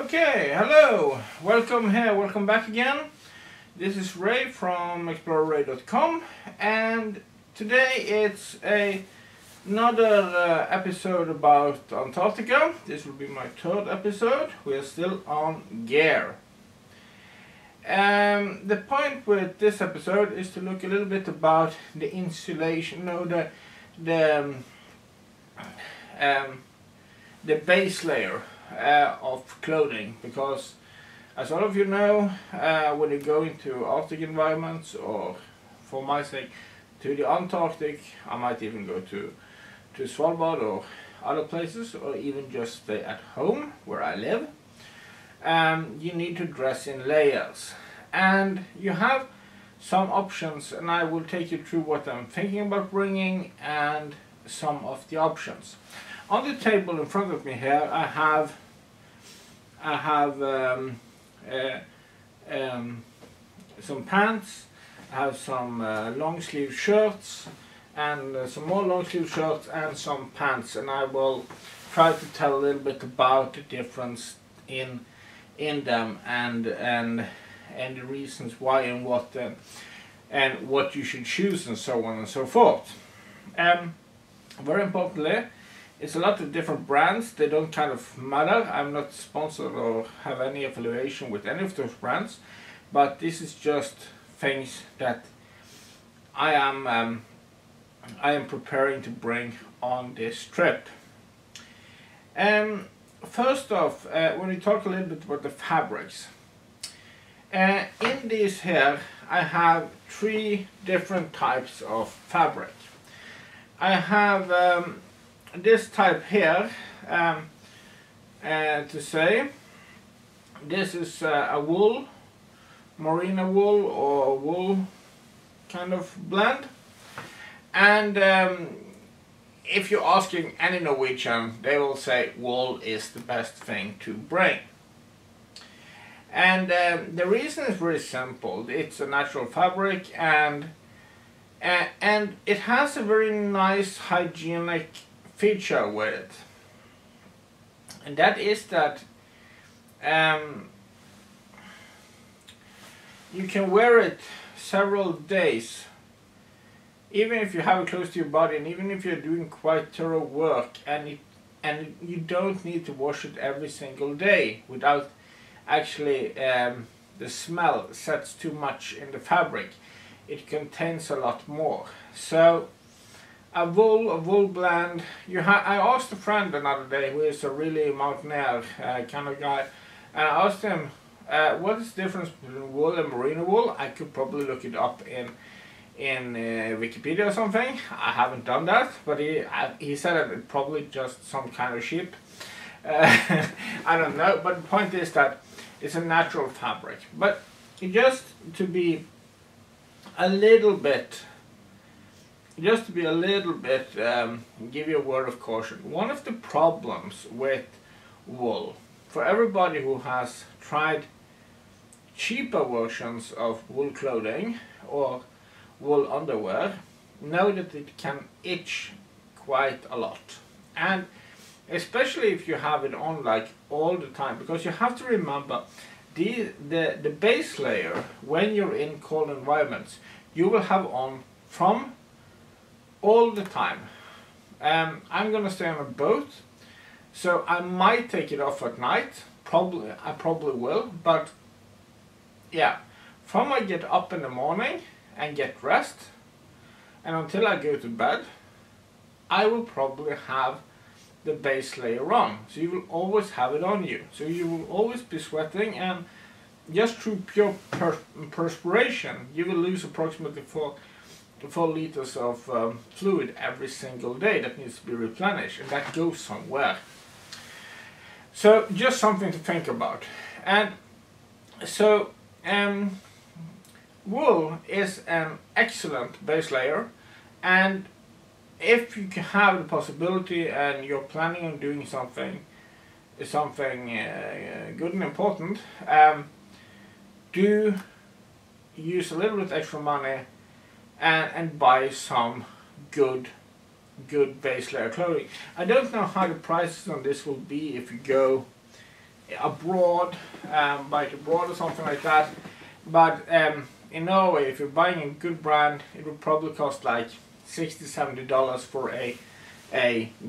Okay, hello, welcome back again. This is Ray from explorerray.com, and today it's another episode about Antarctica. This will be my third episode. We are still on gear. The point with this episode is to look a little bit about the insulation, the base layer of clothing, because as all of you know, when you go into Arctic environments, or for my sake to the Antarctic, I might even go to Svalbard or other places, or even just stay at home where I live, you need to dress in layers, and you have some options, and I will take you through what I'm thinking about bringing and some of the options. On the table in front of me here, I have some pants, I have some long sleeve shirts, and some more long sleeve shirts and some pants, and I will try to tell a little bit about the difference in them, and the reasons why, and what you should choose, and so on and so forth. Very importantly, it's a lot of different brands. They don't kind of matter. I'm not sponsored or have any affiliation with any of those brands, but this is just things that I am preparing to bring on this trip. First off, when we talk a little bit about the fabrics, in this here I have three different types of fabric. I have this type here, to say, this is a wool, merino wool or wool kind of blend, and if you're asking any Norwegian, they will say wool is the best thing to bring. And the reason is very simple. It's a natural fabric, and it has a very nice hygienic feature with it, and that is that you can wear it several days, even if you have it close to your body, and even if you're doing quite thorough work, and you don't need to wash it every single day without actually the smell sets too much in the fabric. It contains a lot more. So a wool blend. I asked a friend another day, who is a really mountaineer kind of guy, and I asked him what is the difference between wool and merino wool. I could probably look it up in Wikipedia or something. I haven't done that, but he said that it's probably just some kind of sheep. I don't know, but the point is that it's a natural fabric. But just to be a little bit, give you a word of caution. One of the problems with wool, for everybody who has tried cheaper versions of wool clothing or wool underwear, know that it can itch quite a lot. And especially if you have it on like all the time, because you have to remember the base layer, when you're in cold environments, you will have on from all the time. I'm gonna stay on a boat, so I might take it off at night. I probably will, but yeah, from I get up in the morning and get dressed and until I go to bed, I will probably have the base layer on. So you will always have it on you. So you will always be sweating, and just through pure perspiration, you will lose approximately 4 liters of fluid every single day that needs to be replenished, and that goes somewhere. So just something to think about. And so wool is an excellent base layer, and if you can have the possibility and you're planning on doing something good and important, do use a little bit extra money and buy some good base layer clothing. I don't know how the prices on this will be if you go abroad, buy it abroad or something like that. But in Norway, if you're buying a good brand, it would probably cost like $60–70 for a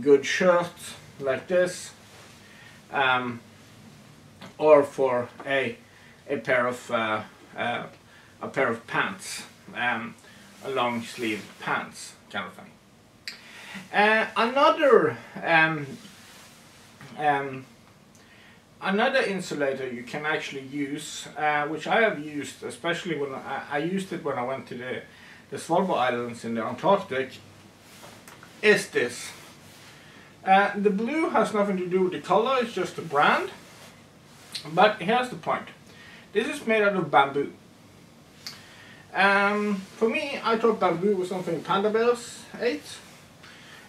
good shirt like this, or for a pair of pants, a long sleeve pants kind of thing. Another insulator you can actually use, which I have used, especially when I used it when I went to the Svalbard Islands in the Antarctic, is this. The blue has nothing to do with the color, it's just the brand. But here's the point. This is made out of bamboo. For me, I thought bamboo was something panda bears ate,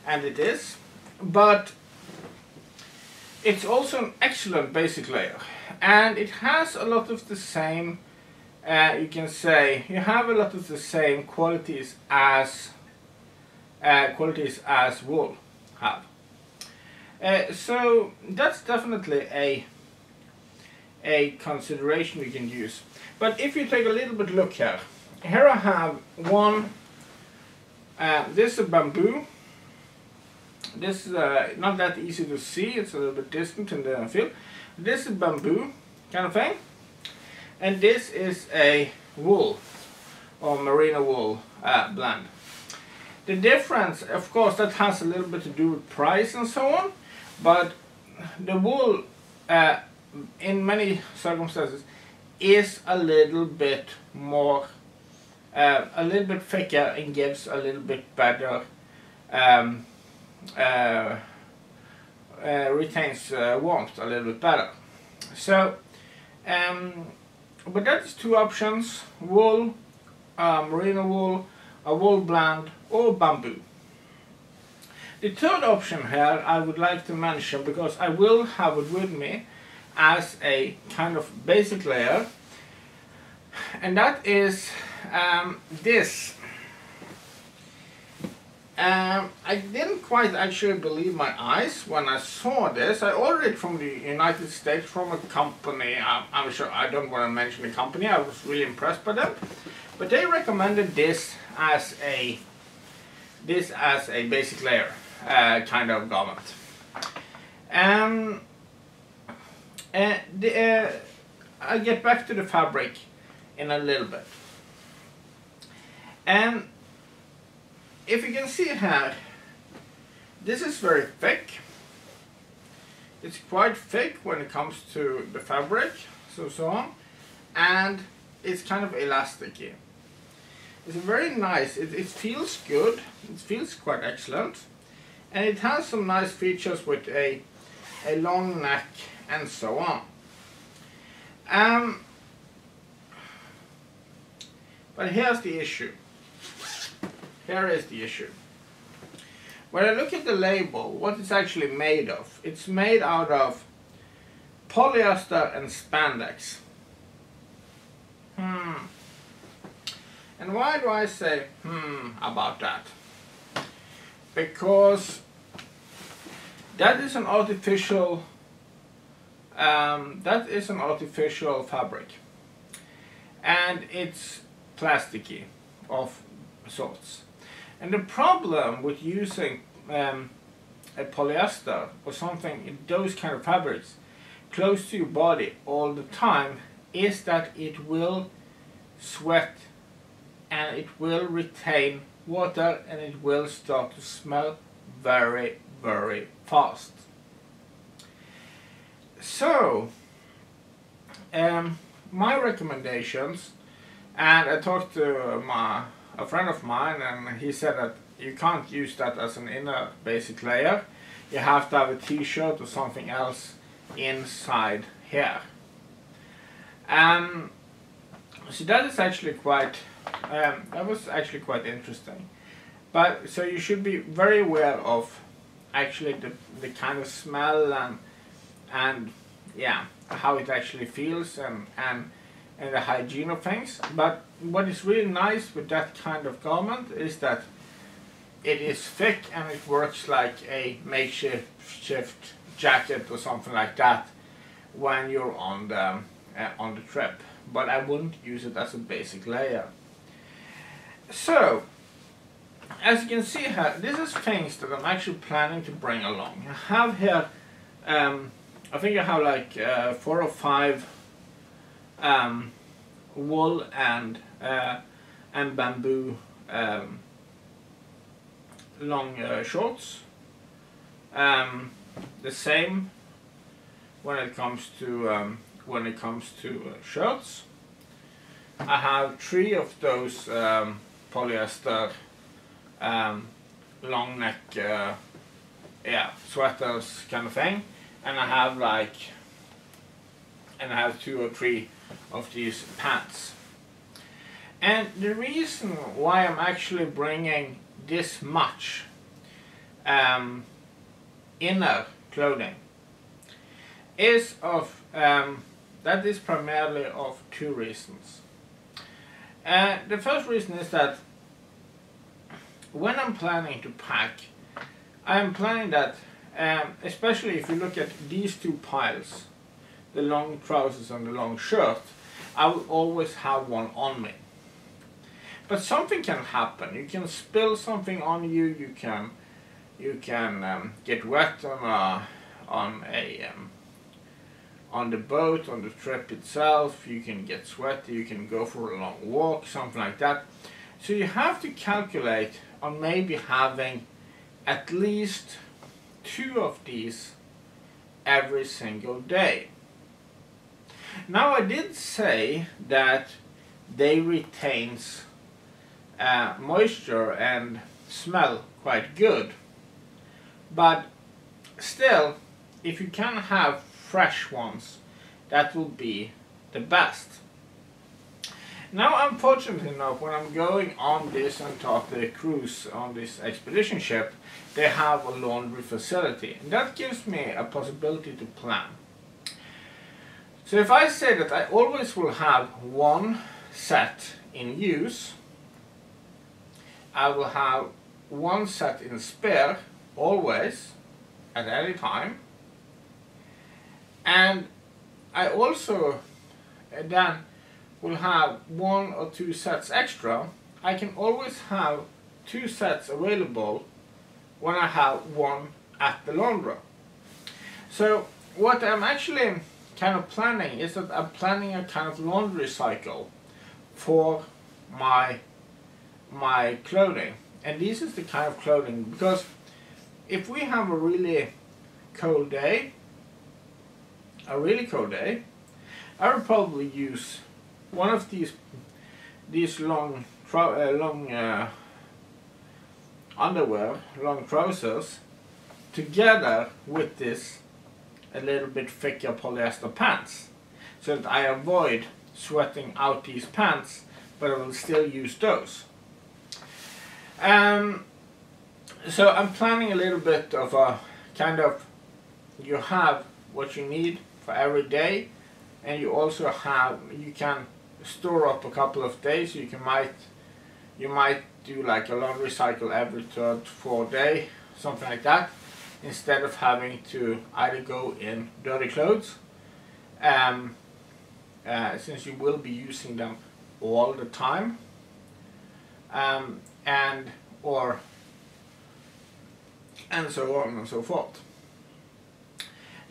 and it is. But it's also an excellent basic layer, and it has a lot of the same, you can say, you have a lot of the same qualities as wool have. So that's definitely a consideration you can use. But if you take a little bit look here, here I have one, this is a bamboo. This is not that easy to see, it's a little bit distant in the field. This is bamboo kind of thing, and this is a wool or merino wool blend. The difference, of course, that has a little bit to do with price and so on, but the wool in many circumstances is a little bit more, a little bit thicker and gives a little bit better, retains warmth a little bit better. So, but that is two options: wool, merino wool, a wool blend, or bamboo. The third option here I would like to mention, because I will have it with me as a kind of basic layer, and that is this. I didn't quite actually believe my eyes when I saw this. I ordered it from the United States from a company. I'm sure I don't want to mention the company. I was really impressed by them, but they recommended this as a basic layer kind of garment. I'll get back to the fabric in a little bit. And if you can see here, this is very thick. It's quite thick when it comes to the fabric, so on, and it's kind of elasticy. It's very nice. It feels good. It feels quite excellent, and it has some nice features with a long neck and so on. But here's the issue. Here is the issue. When I look at the label, what it's actually made of, it's made out of polyester and spandex. And why do I say about that? Because that is an artificial fabric, and it's plasticky of sorts. And the problem with using a polyester or something in those kind of fabrics close to your body all the time is that it will sweat, and it will retain water, and it will start to smell very, very fast. So, my recommendations, and I talked to a friend of mine, and he said that you can't use that as an inner basic layer. You have to have a t-shirt or something else inside here. So that is actually quite, that was actually quite interesting. But so you should be very aware of actually the kind of smell and yeah, how it actually feels and the hygiene of things. But what is really nice with that kind of garment is that it is thick, and it works like a makeshift jacket or something like that when you're on the trip, but I wouldn't use it as a basic layer. So, as you can see here, this is things that I'm actually planning to bring along. I have here, I think I have like 4 or 5 wool and bamboo long shorts. The same when it comes to shirts. I have 3 of those polyester long neck sweaters kind of thing, and I have 2 or 3 of these pants. And the reason why I'm actually bringing this much inner clothing is that is primarily of 2 reasons. The first reason is that when I'm planning to pack, I'm planning that, especially if you look at these 2 piles, the long trousers and the long shirt, I will always have one on me. But something can happen. You can spill something on you. You can get wet on the boat, on the trip itself. You can get sweaty. You can go for a long walk, something like that. So you have to calculate on maybe having at least 2 of these every single day. Now I did say that they retains moisture and smell quite good, but still, if you can have fresh ones, that will be the best. Now, unfortunately enough, when I'm going on this Antarctica cruise on this expedition ship, they have a laundry facility, and that gives me a possibility to plan. So if I say that I always will have 1 set in use, I will have 1 set in spare, always, at any time, and I also then will have 1 or 2 sets extra. I can always have 2 sets available when I have 1 at the laundry. So what I'm actually kind of planning is that I'm planning a kind of laundry cycle for my clothing. And this is the kind of clothing, because if we have a really cold day, I will probably use one of these long underwear, long trousers, together with this a little bit thicker polyester pants, so that I avoid sweating out these pants, but I will still use those. So I'm planning a little bit of a kind of, you have what you need for every day, and you also have, you can store up a couple of days. You might do like a laundry cycle every 3rd, 4th day, something like that, instead of having to either go in dirty clothes, since you will be using them all the time, and so on and so forth.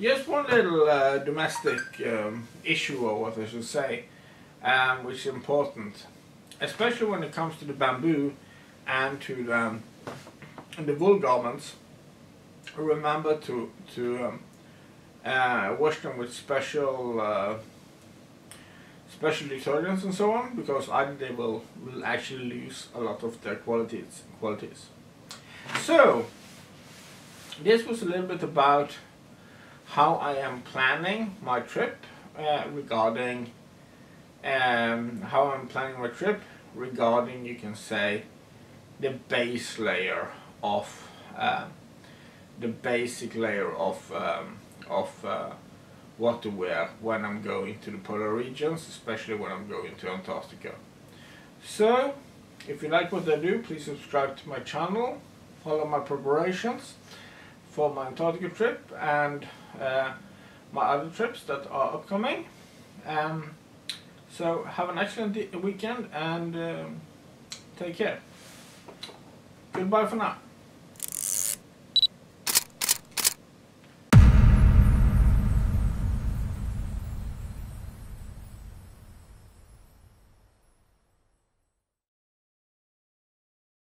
Just one little domestic issue, or what I should say, which is important, especially when it comes to the bamboo and to the wool garments. Remember to wash them with special detergents and so on, because either they will actually lose a lot of their qualities. So this was a little bit about how I am planning my trip, regarding you can say, the base layer of the basic layer of what to wear when I'm going to the polar regions, especially when I'm going to Antarctica. So, if you like what I do, please subscribe to my channel, follow my preparations for my Antarctica trip, and my other trips that are upcoming. So have an excellent weekend and take care. Goodbye for now.